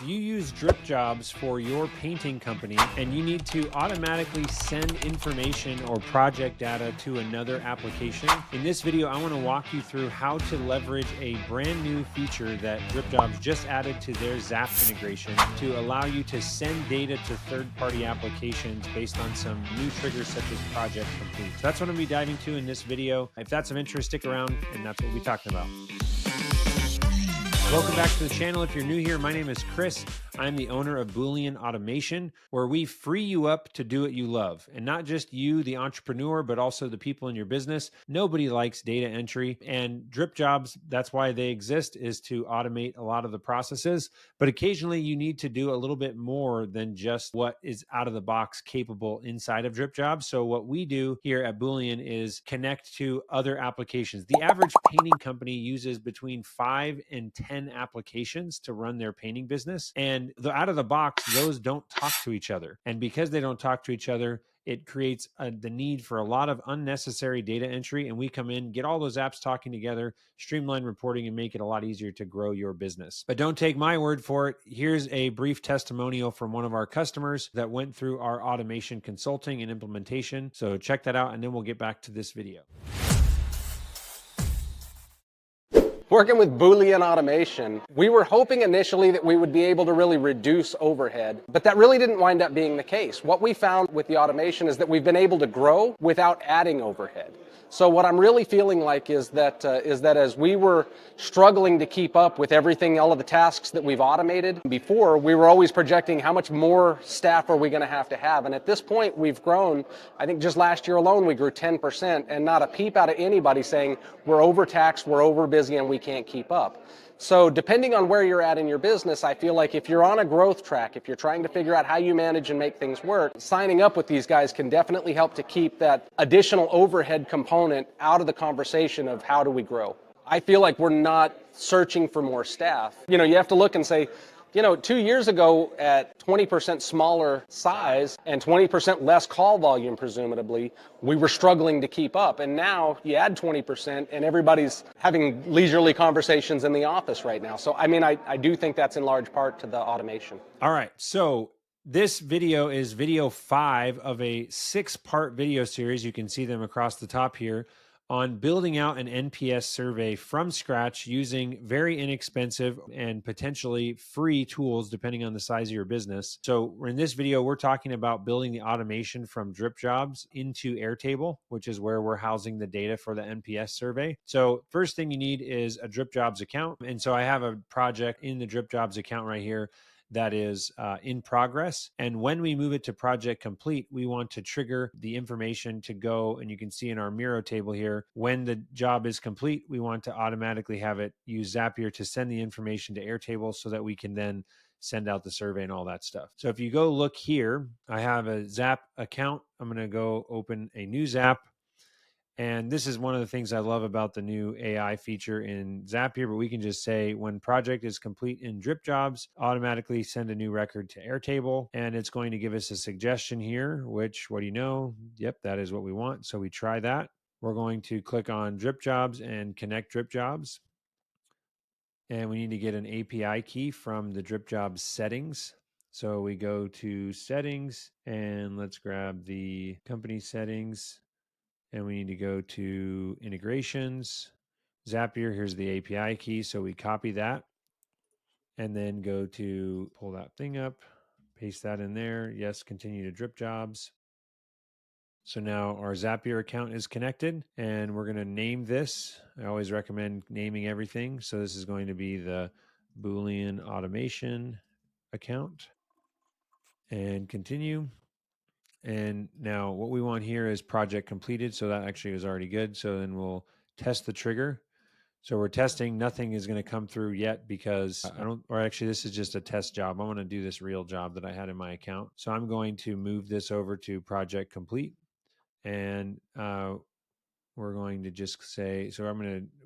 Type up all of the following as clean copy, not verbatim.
If you use DripJobs for your painting company and you need to automatically send information or project data to another application, in this video, I want to walk you through how to leverage a brand new feature that DripJobs just added to their Zap integration to allow you to send data to third-party applications based on some new triggers such as Project Complete. So that's what I'm going to be diving to in this video. If that's of interest, stick around, and that's what we'll be talking about. Welcome back to the channel. If you're new here, my name is Chris. I'm the owner of Boolean Automation, where we free you up to do what you love. And not just you, the entrepreneur, but also the people in your business. Nobody likes data entry. And DripJobs, that's why they exist, is to automate a lot of the processes. But occasionally you need to do a little bit more than just what is out of the box capable inside of DripJobs. So what we do here at Boolean is connect to other applications. The average painting company uses between 5 and 10 applications to run their painting business. And out of the box, those don't talk to each other. And because they don't talk to each other, it creates the need for a lot of unnecessary data entry. And we come in, get all those apps talking together, streamline reporting, and make it a lot easier to grow your business. But don't take my word for it. Here's a brief testimonial from one of our customers that went through our automation consulting and implementation. So check that out, and then we'll get back to this video. Working with Boolean automation, we were hoping initially that we would be able to really reduce overhead, but that really didn't wind up being the case. What we found with the automation is that we've been able to grow without adding overhead. So what I'm really feeling like is that as we were struggling to keep up with everything, all of the tasks that we've automated before, we were always projecting how much more staff are we going to have. And at this point, we've grown. I think just last year alone, we grew 10%, and not a peep out of anybody saying we're overtaxed, we're overbusy, and we can't keep up. So depending on where you're at in your business, I feel like if you're on a growth track, if you're trying to figure out how you manage and make things work, signing up with these guys can definitely help to keep that additional overhead component out of the conversation of how do we grow. I feel like we're not searching for more staff. You have to look and say, 2 years ago at 20% smaller size and 20% less call volume, presumably, we were struggling to keep up. And now you add 20% and everybody's having leisurely conversations in the office right now. So, I do think that's in large part to the automation. All right. So this video is video 5 of a 6-part video series. You can see them across the top here on building out an NPS survey from scratch using very inexpensive and potentially free tools depending on the size of your business. So in this video, we're talking about building the automation from DripJobs into Airtable, which is where we're housing the data for the NPS survey. So first thing you need is a DripJobs account. And so I have a project in the DripJobs account right here that is in progress. And when we move it to Project Complete, we want to trigger the information to go, and you can see in our Miro table here, when the job is complete, we want to automatically have it use Zapier to send the information to Airtable so that we can then send out the survey and all that stuff. So if you go look here, I have a Zap account. I'm going to go open a new Zap. And this is one of the things I love about the new AI feature in Zapier, but we can just say when project is complete in DripJobs, automatically send a new record to Airtable. And it's going to give us a suggestion here, which, what do you know? Yep, that is what we want. So we try that. We're going to click on DripJobs and connect DripJobs. And we need to get an API key from the DripJobs settings. So we go to settings and let's grab the company settings. And we need to go to integrations, Zapier, here's the API key. So we copy that and then go to pull that thing up, paste that in there. Yes, continue to DripJobs. So now our Zapier account is connected and we're going to name this. I always recommend naming everything. So this is going to be the Boolean automation account and continue. And now what we want here is project completed. So that actually is already good. So then we'll test the trigger. So we're testing, nothing is going to come through yet because this is just a test job. I want to do this real job that I had in my account. So I'm going to move this over to project complete. And we're going to just say,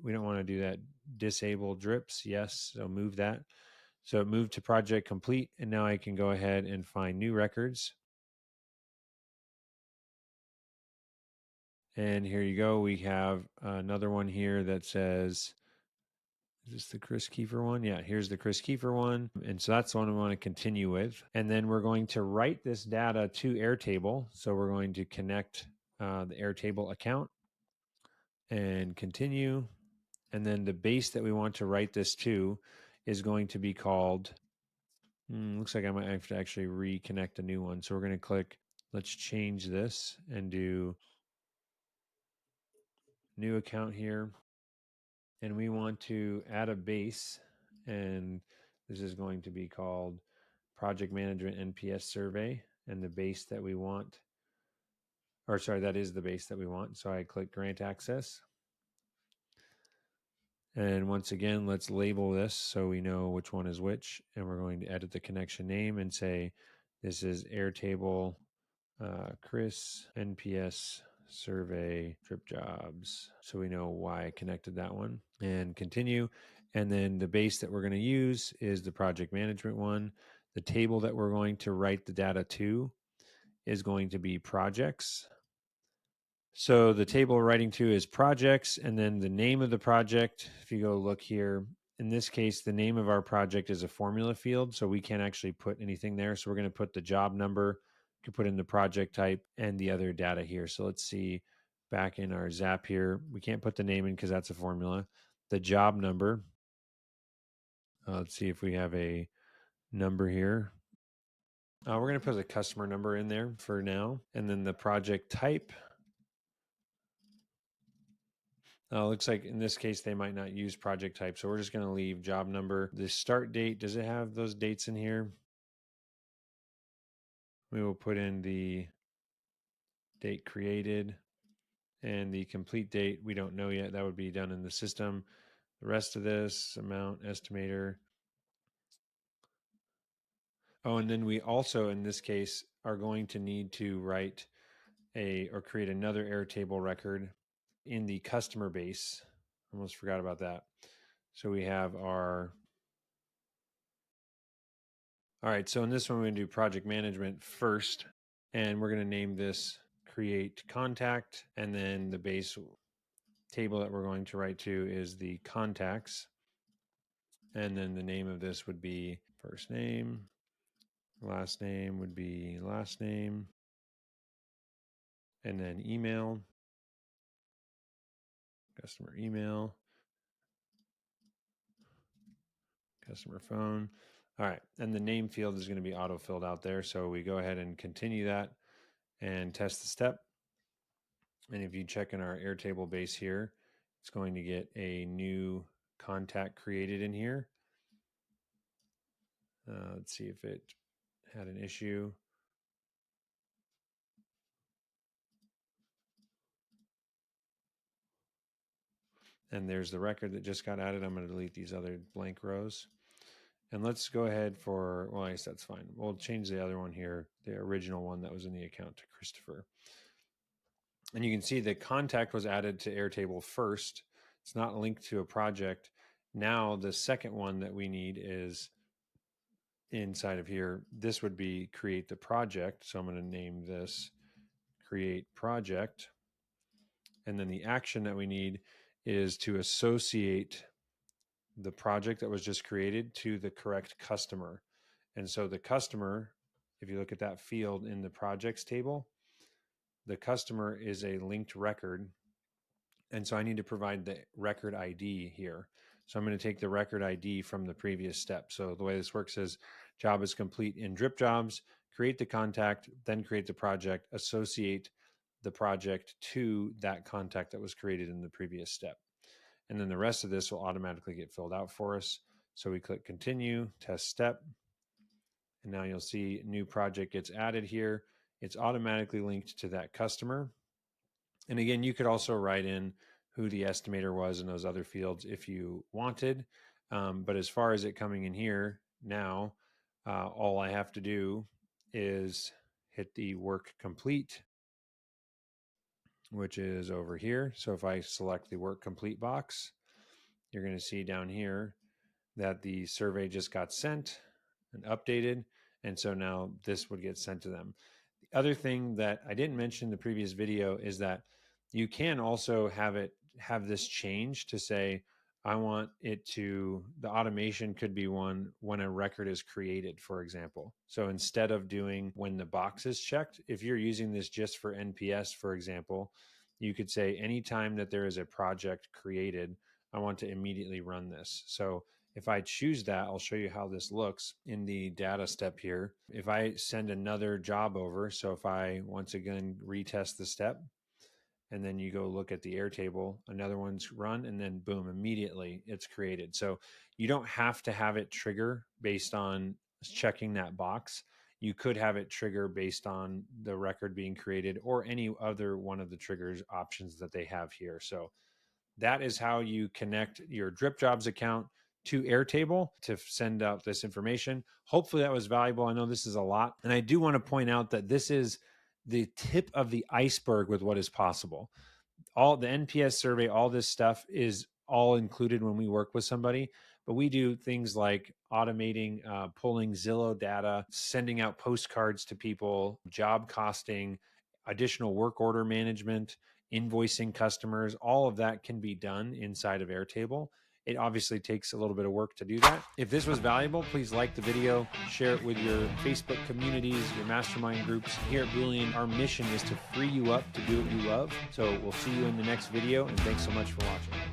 we don't want to do that. Disable drips. Yes. So move that. So it moved to project complete. And now I can go ahead and find new records. And here you go. We have another one here that says Is this the Chris Kiefer one? Yeah, here's the Chris Kiefer one. And so that's the one we want to continue with. And then we're going to write this data to Airtable. So we're going to connect the Airtable account and continue. And then the base that we want to write this to is going to be called, looks like I might have to actually reconnect a new one. So we're going to click, let's change this and do new account here. And we want to add a base, and this is going to be called Project Management NPS Survey. And the base that we want, or sorry, that is the base that we want. So I click Grant Access. And once again, let's label this so we know which one is which. And we're going to edit the connection name and say, this is Airtable Chris NPS Survey DripJobs. So we know why I connected that one, and continue. And then the base that we're going to use is the project management one. The table that we're going to write the data to is going to be projects. So the table we're writing to is projects, and then the name of the project. If you go look here, in this case, the name of our project is a formula field, so we can't actually put anything there. So we're going to put the job number, you can put in the project type, and the other data here. So let's see, back in our Zapier, we can't put the name in because that's a formula. The job number, let's see if we have a number here. We're going to put a customer number in there for now, and then the project type. Looks like in this case, they might not use project type. So we're just going to leave job number. The start date, does it have those dates in here? We will put in the date created and the complete date. We don't know yet. That would be done in the system. The rest of this amount estimator. Oh, and then we also, in this case, are going to need to write or create another Airtable record in the customer base. Almost forgot about that. So we have our, all right, so in this one, we're going to do project management first, and we're going to name this create contact, and then the base table that we're going to write to is the contacts, and then the name of this would be first name, last name would be last name, and then email, customer email, customer phone. All right, and the name field is going to be auto filled out there, so we go ahead and continue that and test the step. And if you check in our Airtable base here, it's going to get a new contact created in here. Let's see if it had an issue. And there's the record that just got added. I'm going to delete these other blank rows. And let's go ahead for, well, I guess that's fine. We'll change the other one here, the original one that was in the account, to Christopher. And you can see the contact was added to Airtable first. It's not linked to a project. Now the second one that we need is inside of here. This would be create the project. So I'm going to name this create project. And then the action that we need is to associate the project that was just created to the correct customer. And so the customer, if you look at that field in the projects table, the customer is a linked record. And so I need to provide the record ID here. So I'm going to take the record ID from the previous step. So the way this works is job is complete in DripJobs, create the contact, then create the project, associate the project to that contact that was created in the previous step. And then the rest of this will automatically get filled out for us. So we click continue, test step. And now you'll see new project gets added here. It's automatically linked to that customer. And again, you could also write in who the estimator was in those other fields if you wanted. But as far as it coming in here now, all I have to do is hit the work complete, which is over here. So if I select the work complete box, you're going to see down here that the survey just got sent and updated. And so now this would get sent to them. The other thing that I didn't mention in the previous video is that you can also have this change to say, I want it to, the automation could be one when a record is created, for example. So instead of doing when the box is checked, if you're using this just for NPS, for example, you could say anytime that there is a project created, I want to immediately run this. So if I choose that, I'll show you how this looks in the data step here. If I send another job over, so if I once again retest the step, and then you go look at the Airtable, another one's run, and then boom, immediately it's created. So you don't have to have it trigger based on checking that box. You could have it trigger based on the record being created or any other one of the triggers options that they have here. So that is how you connect your DripJobs account to Airtable to send out this information. Hopefully that was valuable. I know this is a lot. And I do want to point out that this is the tip of the iceberg with what is possible. All the NPS survey, all this stuff is all included when we work with somebody, but we do things like automating, pulling Zillow data, sending out postcards to people, job costing, additional work order management, invoicing customers. All of that can be done inside of Airtable. It obviously takes a little bit of work to do that. If this was valuable, please like the video, share it with your Facebook communities, your mastermind groups. Here at Boolean, our mission is to free you up to do what you love. So we'll see you in the next video, and thanks so much for watching.